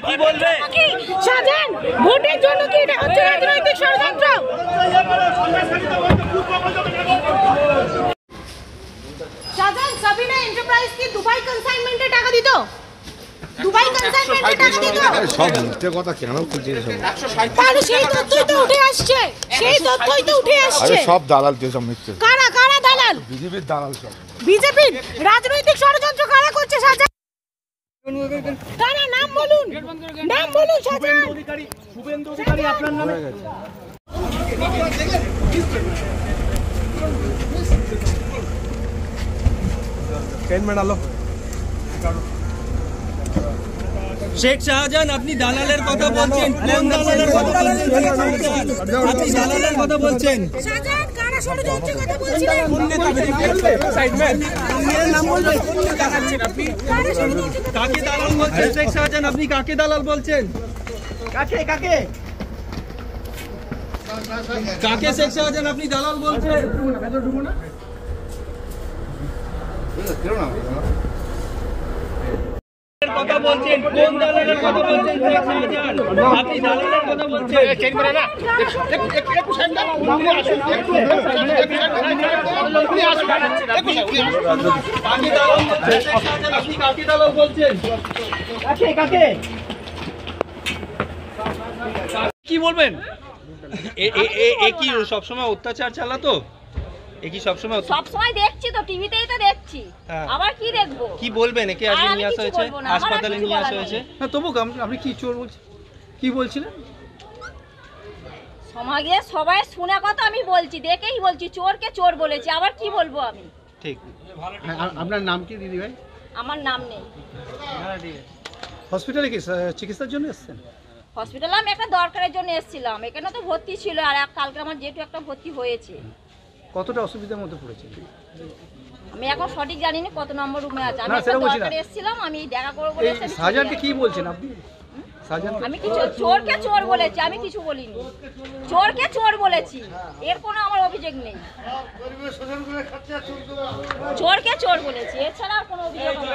কি বলবে শাহজাহান ভোটের জন্য কি এটা হচ্ছে রাজনৈতিক ষড়যন্ত্র? শাহজাহান সাবিনা এন্টারপ্রাইজ কি দুবাই কনসাইনমেন্টে টাকা দিত? দুবাই কনসাইনমেন্টে টাকা দিত? সব মিথ্যে কথা কেন বলছিস? তাহলে সেই তথ্যই তো উঠে আসছে, আরে সব দালাল তো সব মিথ্যে। কারা দালাল? বিজেপির দালাল সব। বিজেপির রাজনৈতিক ষড়যন্ত্র কারা করছে শাহজাহান? কারা? নাম বলুন শাহজাহান। শুভেন্দু অধিকারী আপনার নামে শেখ শাহজাহান আপনি দালালের কথা বলছেন, কোন দালালের কথা বলছেন? আপনি দালালের কথা বলছেন। শাহজাহান কারা ষড়যন্ত্রের কথা বলছিলেন? কাকে দালাল বলছেন শেখ শাহজাহান? আপনি কাকে দালাল বলছেন? কাকে শেখ শাহজাহান আপনি দালাল বলছেন? কথা বলছেন, কোন দালালের কথা বলছেন শেখ শাহজাহান? আপনি দালালের কথা বলছেন। আপনি কাকে দালাল বলছেন? কাকে কি বলবেন? এ কি সবসময় অত্যাচার চালাতো? একি সবসময় দেখছি তো, টিভিতেই তো দেখছি, আবার কি দেখবো? কি বলবেন? একে আজকে নিয়ে আসা হয়েছে, হাসপাতালে নিয়ে আসা হয়েছে। না তবু আপনি কি চোর বলছেন, কি বলছিলেন? সমাজে সবাই শুনে কথা আমি বলছি, দেখেই বলছি, চোরকে চোর বলেছি, আবার কি বলবো আমি? ঠিক। আপনার নাম কি দিদি ভাই? আমার নাম নেই। হসপিটালে কি চিকিৎসার জন্য এসেছেন? হসপিটালে আমি একটা দরকারের জন্য এসেছিলাম, এখানে তো ভর্তি ছিল, আর কালকে আমার যেহেতু একটা ভর্তি হয়েছে। কতটা অসুবিধার মধ্যে পড়েছেন? আমি এখন সঠিক জানি না কত নম্বর রুমে আছে। আমি একটা দরকারে এসেছিলাম, আমি দেখা করব বলে এসেছি। শাহজাহানকে কি বলছেন আপনি? আমি কিছু চোরকে চোর বলেছি, আমি কিছু বলিনি। চোরকে চোর বলেছি, এর কোনো আমার অভিযোগ নেই। চোরকে চোর বলেছি, এছাড়া আর কোনো অভিযোগ নেই।